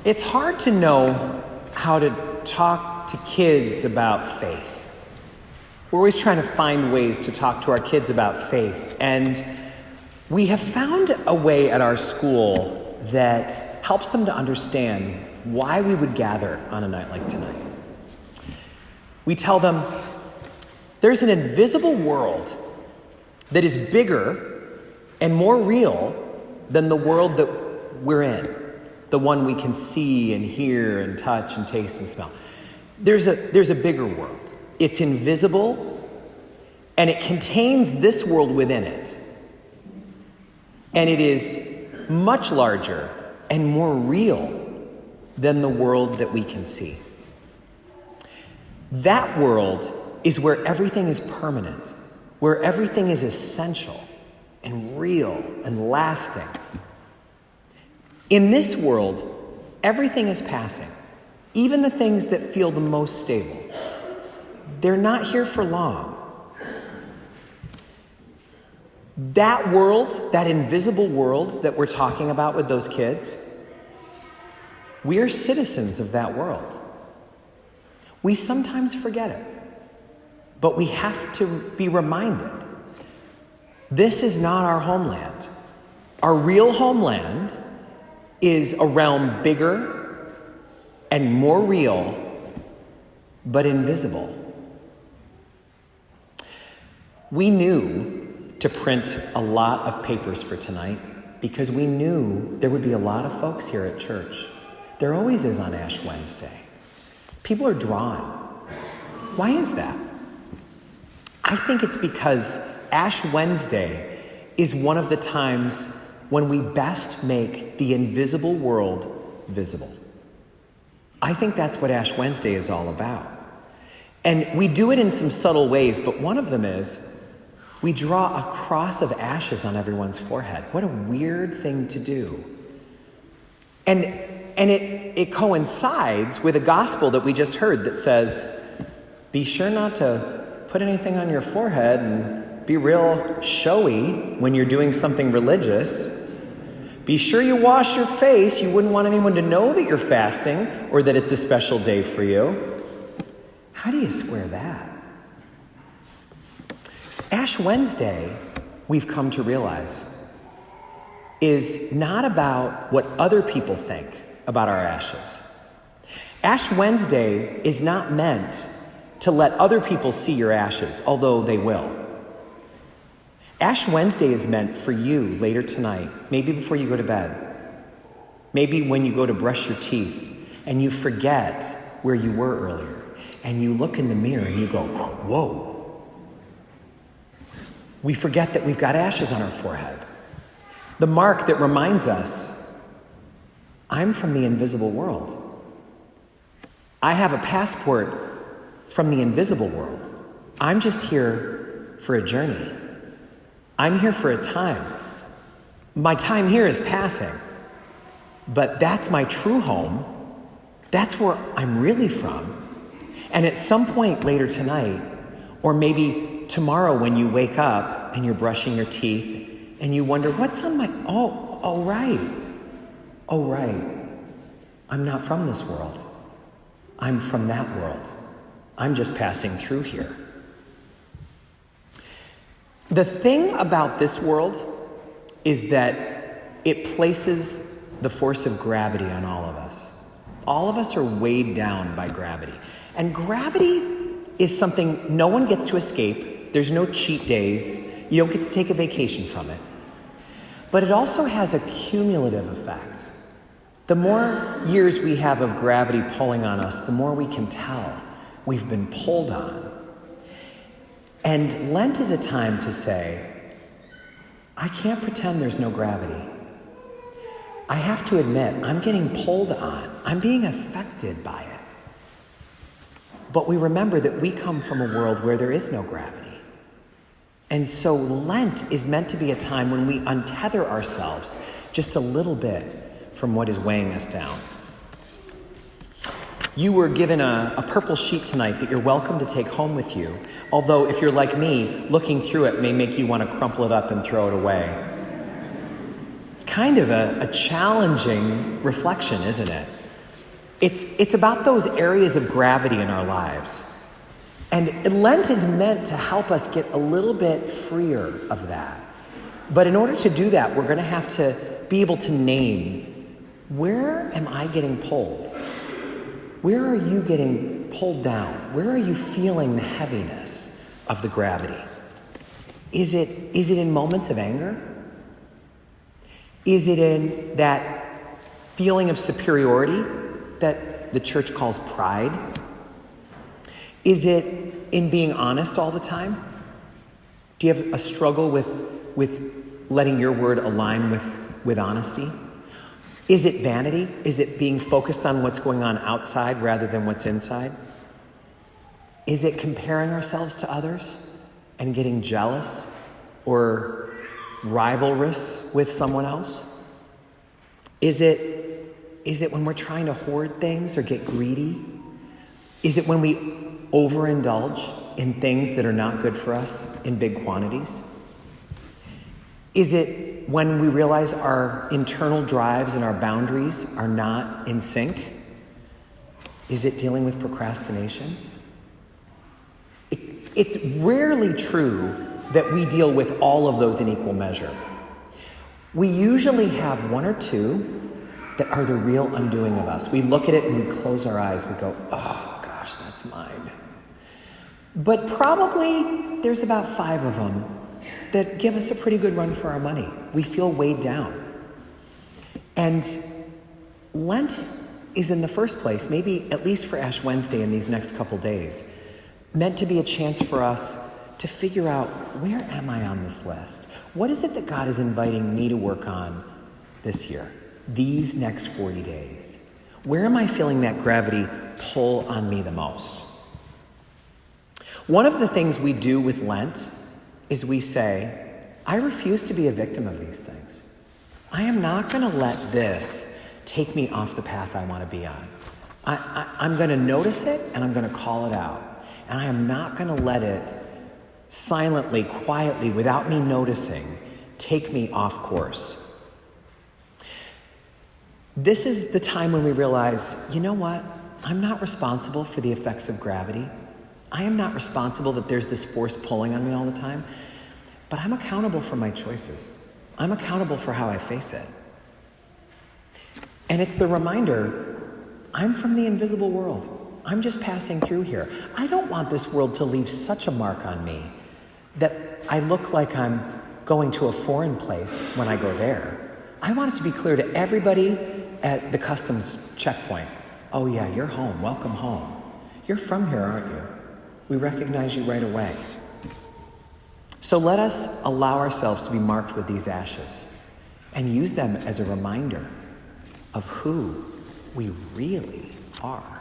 It's hard to know how to talk to kids about faith. We're always trying to find ways to talk to our kids about faith. And we have found a way at our school that helps them to understand why we would gather on a night like tonight. We tell them there's an invisible world that is bigger and more real than the world that we're in, the one we can see and hear and touch and taste and smell. There's a bigger world. It's invisible, and it contains this world within it. And it is much larger and more real than the world that we can see. That world is where everything is permanent, where everything is essential and real and lasting. In this world, everything is passing, even the things that feel the most stable. They're not here for long. That world, that invisible world that we're talking about with those kids, we are citizens of that world. We sometimes forget it, but we have to be reminded. This is not our homeland. Our real homeland is a realm bigger and more real, but invisible. We knew to print a lot of papers for tonight because we knew there would be a lot of folks here at church. There always is on Ash Wednesday. People are drawn. Why is that? I think it's because Ash Wednesday is one of the times when we best make the invisible world visible. I think that's what Ash Wednesday is all about. And we do it in some subtle ways, but one of them is we draw a cross of ashes on everyone's forehead. What a weird thing to do. And it coincides with a gospel that we just heard that says, be sure not to put anything on your forehead and be real showy when you're doing something religious. Be sure you wash your face. You wouldn't want anyone to know that you're fasting or that it's a special day for you. How do you square that? Ash Wednesday, we've come to realize, is not about what other people think about our ashes. Ash Wednesday is not meant to let other people see your ashes, although they will. Ash Wednesday is meant for you later tonight, maybe before you go to bed, maybe when you go to brush your teeth and you forget where you were earlier, and you look in the mirror and you go, whoa. We forget that we've got ashes on our forehead. The mark that reminds us, I'm from the invisible world. I have a passport from the invisible world. I'm just here for a journey. I'm here for a time. My time here is passing, but that's my true home. That's where I'm really from. And at some point later tonight, or maybe tomorrow when you wake up and you're brushing your teeth and you wonder, what's on my, oh, right. I'm not from this world. I'm from that world. I'm just passing through here. The thing about this world is that it places the force of gravity on all of us. All of us are weighed down by gravity. And gravity is something no one gets to escape. There's no cheat days. You don't get to take a vacation from it. But it also has a cumulative effect. The more years we have of gravity pulling on us, the more we can tell we've been pulled on. And Lent is a time to say, I can't pretend there's no gravity. I have to admit, I'm getting pulled on. I'm being affected by it. But we remember that we come from a world where there is no gravity. And so Lent is meant to be a time when we untether ourselves just a little bit from what is weighing us down. You were given a purple sheet tonight that you're welcome to take home with you. Although if you're like me, looking through it may make you want to crumple it up and throw it away. It's kind of a challenging reflection, isn't it? It's about those areas of gravity in our lives. And Lent is meant to help us get a little bit freer of that. But in order to do that, we're going to have to be able to name, where am I getting pulled? Where are you getting pulled down? Where are you feeling the heaviness of the gravity? Is it in moments of anger? Is it in that feeling of superiority that the church calls pride? Is it in being honest all the time? Do you have a struggle with letting your word align with honesty? Is it vanity? Is it being focused on what's going on outside rather than what's inside? Is it comparing ourselves to others and getting jealous or rivalrous with someone else? Is it when we're trying to hoard things or get greedy? Is it when we overindulge in things that are not good for us in big quantities? Is it when we realize our internal drives and our boundaries are not in sync? Is it dealing with procrastination? It's rarely true that we deal with all of those in equal measure. We usually have one or two that are the real undoing of us. We look at it and we close our eyes. We go, oh gosh, that's mine. But probably there's about 5 of them that give us a pretty good run for our money. We feel weighed down. And Lent is, in the first place, maybe at least for Ash Wednesday in these next couple days, meant to be a chance for us to figure out, where am I on this list? What is it that God is inviting me to work on this year, these next 40 days? Where am I feeling that gravity pull on me the most? One of the things we do with Lent is we say, I refuse to be a victim of these things. I am not going to let this take me off the path I want to be on. I'm going to notice it and I'm going to call it out. And I am not going to let it silently, quietly, without me noticing, take me off course. This is the time when we realize, you know what? I'm not responsible for the effects of gravity. I am not responsible that there's this force pulling on me all the time, but I'm accountable for my choices. I'm accountable for how I face it. And it's the reminder, I'm from the invisible world. I'm just passing through here. I don't want this world to leave such a mark on me that I look like I'm going to a foreign place when I go there. I want it to be clear to everybody at the customs checkpoint. Oh yeah, you're home. Welcome home. You're from here, aren't you? We recognize you right away. So let us allow ourselves to be marked with these ashes and use them as a reminder of who we really are.